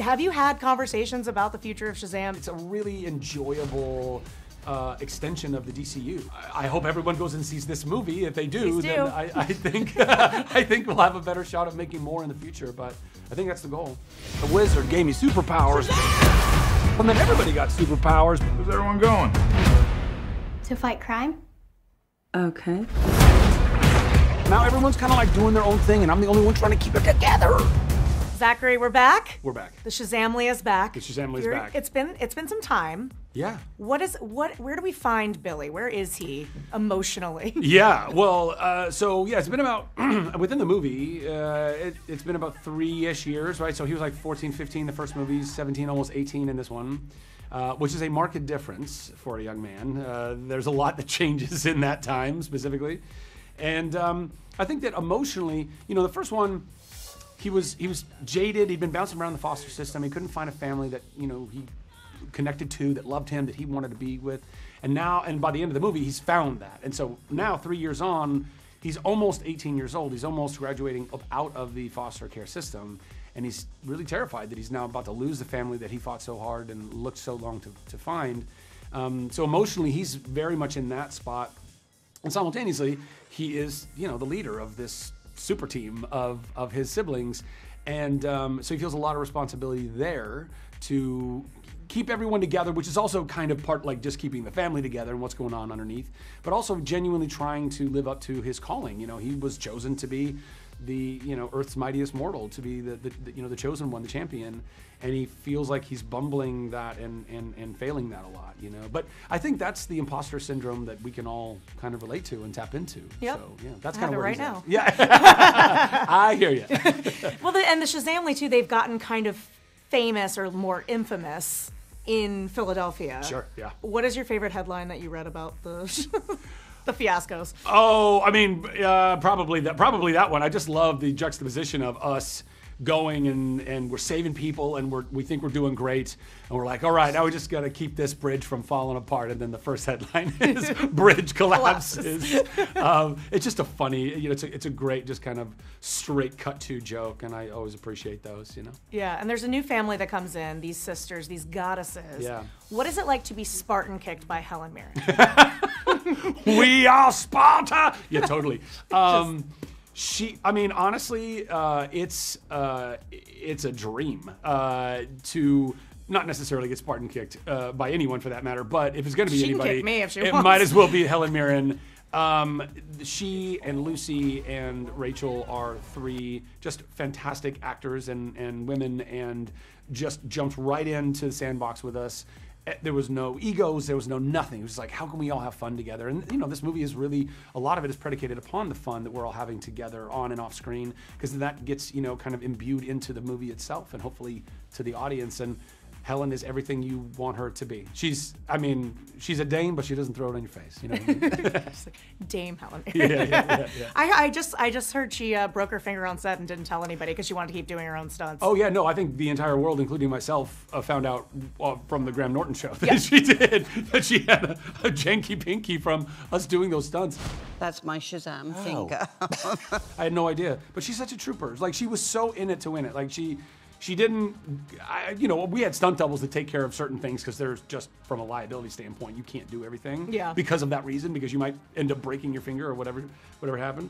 Have you had conversations about the future of Shazam? It's a really enjoyable extension of the DCU. I hope everyone goes and sees this movie. If they do, then I think I think we'll have a better shot of making more in the future. But I think that's the goal. The wizard gave me superpowers, and then everybody got superpowers. Where's everyone going? To fight crime? Okay. Now everyone's kind of like doing their own thing, and I'm the only one trying to keep it together. Zachary, we're back. We're back. The Shazamly is back. The Shazamly is back. It's been some time. Yeah. Where do we find Billy? Where is he emotionally? Yeah, well, so yeah, it's been about, within the movie, it's been about 3-ish years, right? So he was like 14, 15 the first movie, 17, almost 18 in this one, which is a marked difference for a young man. There's a lot that changes in that time, specifically. And I think that emotionally, you know, the first one, he was jaded. He'd been bouncing around the foster system. He couldn't find a family that, you know, he connected to, that loved him, that he wanted to be with. And by the end of the movie, he's found that. And so now, 3 years on, he's almost 18 years old. He's almost graduating out of the foster care system. And he's really terrified that he's now about to lose the family that he fought so hard and looked so long to find. So emotionally, he's very much in that spot. And simultaneously, he is, you know, the leader of this super team of his siblings. And so he feels a lot of responsibility there to keep everyone together, which is also kind of part like just keeping the family together and what's going on underneath, but also genuinely trying to live up to his calling. You know, he was chosen to be the, you know, Earth's mightiest mortal, to be the you know, the chosen one, the champion, and he feels like he's bumbling that and failing that a lot, you know. But I think that's the imposter syndrome that we can all kind of relate to and tap into. Yep. So yeah, that's kind of where right he's now. at. Yeah, I hear you. Well, and the Shazamly too, they've gotten kind of famous or more infamous in Philadelphia. Sure, yeah. What is your favorite headline that you read about the the fiascos? Oh, I mean, probably that one. I just love the juxtaposition of us going and we're saving people and we think we're doing great, and we're like, all right, now we just got to keep this bridge from falling apart. And then the first headline is bridge collapses. It's just a funny, you know, it's a great, just kind of straight cut to joke, and I always appreciate those, you know. Yeah, and there's a new family that comes in, these sisters, these goddesses. Yeah. What is it like to be Spartan kicked by Helen Mirren? We are Sparta. Yeah, totally. I mean, honestly, it's a dream to not necessarily get Spartan kicked by anyone for that matter, but if it's going to be anybody, can kick me if she it wants. might as well be Helen Mirren. She and Lucy and Rachel are 3 just fantastic actors and women, and just jumped right into the sandbox with us. There was no egos, there was no nothing. It was just like, how can we all have fun together? And you know, this movie is really, a lot of it is predicated upon the fun that we're all having together on and off screen, because that gets, you know, kind of imbued into the movie itself and hopefully to the audience. And Helen is everything you want her to be. She's a dame, but she doesn't throw it in your face. You know what I mean? It's like Dame Helen. Yeah. I just heard she broke her finger on set and didn't tell anybody because she wanted to keep doing her own stunts. Oh yeah, no, I think the entire world, including myself, found out from the Graham Norton show that she did, that she had a janky pinky from us doing those stunts. That's my Shazam finger. I had no idea, but she's such a trooper. Like, she was so in it to win it. Like, she didn't, you know, we had stunt doubles that take care of certain things because there's just, from a liability standpoint, you can't do everything. Yeah. Because of that reason, because you might end up breaking your finger or whatever happened.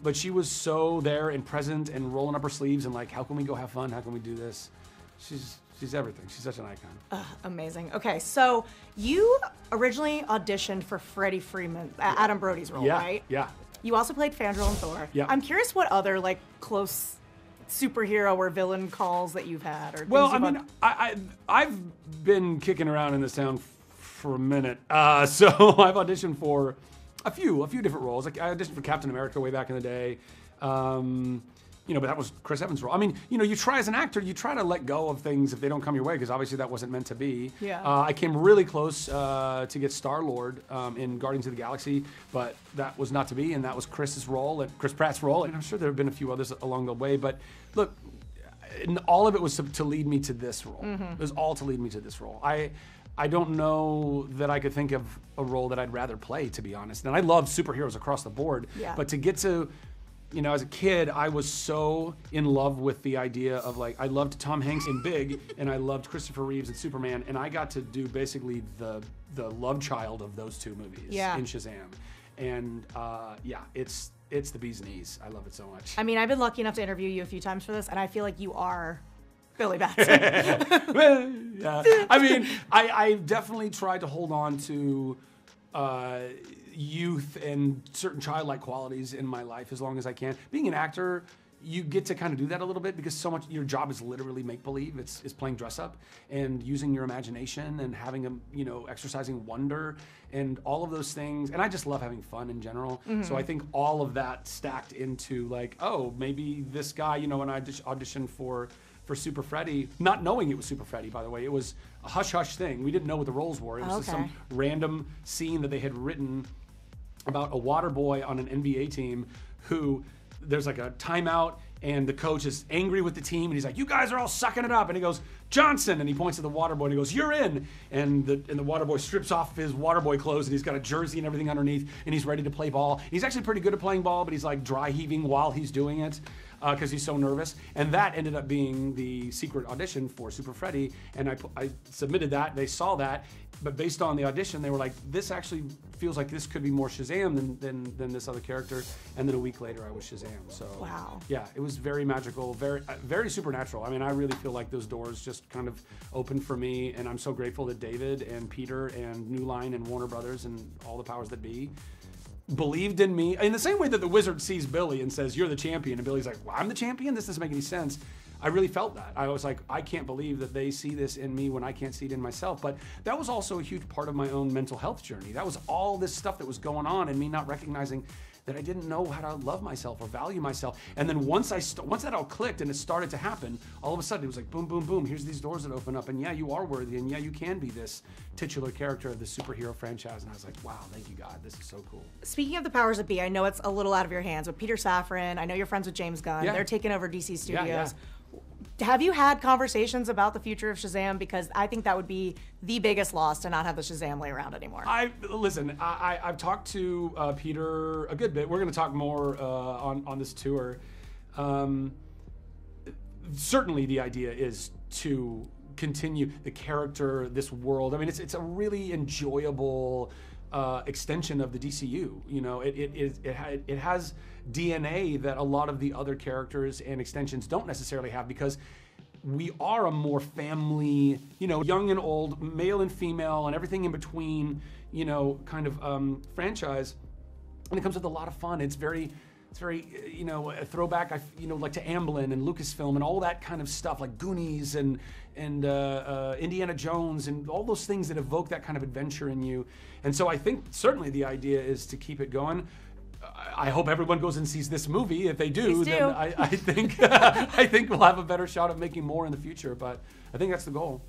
But she was so there and present and rolling up her sleeves and like, how can we go have fun? How can we do this? She's everything. She's such an icon. Amazing. Okay, so you originally auditioned for Freddie Freeman, Adam Brody's role, right? Yeah. You also played Fandral and Thor. Yeah. I'm curious what other like close superhero or villain calls that you've had, or Well, things I mean, I've been kicking around in this town for a minute, so I've auditioned for a few different roles. Like, I auditioned for Captain America way back in the day, you know, but that was Chris Evans' role. I mean, you know, you try as an actor, you try to let go of things if they don't come your way, because obviously that wasn't meant to be. Yeah. I came really close to get Star-Lord in Guardians of the Galaxy, but that was not to be, and that was Chris Pratt's role, and I'm sure there have been a few others along the way, but look, all of it was to lead me to this role. It was all to lead me to this role. I don't know that I could think of a role that I'd rather play, to be honest. And I love superheroes across the board, Yeah. but to get to you know, as a kid, I was so in love with the idea of like, I loved Tom Hanks in Big, and I loved Christopher Reeves in Superman, and I got to do basically the love child of those two movies in Shazam. And yeah, it's the bee's knees. I love it so much. I mean, I've been lucky enough to interview you a few times for this, and I feel like you are Billy Batson. Yeah. I mean, I definitely tried to hold on to youth and certain childlike qualities in my life as long as I can. Being an actor, you get to kind of do that a little bit because so much your job is literally make believe. It's playing dress up and using your imagination and having a, you know, exercising wonder and all of those things. And I just love having fun in general. So I think all of that stacked into like, oh, maybe this guy, you know, when I auditioned for Super Freddy, not knowing it was Super Freddy, by the way, it was a hush-hush thing. We didn't know what the roles were. It was just some random scene that they had written about a water boy on an NBA team who, there's like a timeout and the coach is angry with the team and he's like, you guys are all sucking it up. And he goes, Johnson, and he points to the water boy and he goes, you're in. And the water boy strips off his water boy clothes and he's got a jersey and everything underneath and he's ready to play ball. He's actually pretty good at playing ball, but he's like dry heaving while he's doing it because he's so nervous. And that ended up being the secret audition for Super Freddy. And I submitted that, they saw that, but based on the audition, they were like, this actually feels like this could be more Shazam than this other character. And then a week later, I was Shazam. So wow. Yeah, it was very magical, very supernatural. I mean, I really feel like those doors just kind of opened for me, and I'm so grateful that David and Peter and New Line and Warner Brothers and all the powers that be believed in me in the same way that the wizard sees Billy and says, you're the champion, and Billy's like, well, I'm the champion? This doesn't make any sense. I really felt that. I was like, I can't believe that they see this in me when I can't see it in myself. But that was also a huge part of my own mental health journey. That was all this stuff that was going on and me not recognizing that I didn't know how to love myself or value myself. And then once that all clicked and it started to happen, all of a sudden it was like boom, boom, boom. Here's these doors that open up, and yeah, you are worthy, and yeah, you can be this titular character of the superhero franchise. And I was like, wow, thank you, God, this is so cool. Speaking of the powers that be, I know it's a little out of your hands, but Peter Safran, I know you're friends with James Gunn. Yeah. They're taking over DC Studios. Yeah. Have you had conversations about the future of Shazam? Because I think that would be the biggest loss to not have the Shazam lay around anymore. I've talked to Peter a good bit. We're going to talk more on this tour. Certainly the idea is to continue the character, this world. I mean, it's a really enjoyable extension of the DCU. You know, it has DNA that a lot of the other characters and extensions don't necessarily have, because we are a more family, you know, young and old, male and female, and everything in between, you know, kind of franchise. And it comes with a lot of fun. It's very, you know, a throwback, like to Amblin and Lucasfilm and all that kind of stuff, like Goonies and Indiana Jones and all those things that evoke that kind of adventure in you. And so I think certainly the idea is to keep it going. I hope everyone goes and sees this movie. If they do, then I think I think we'll have a better shot at making more in the future. But I think that's the goal.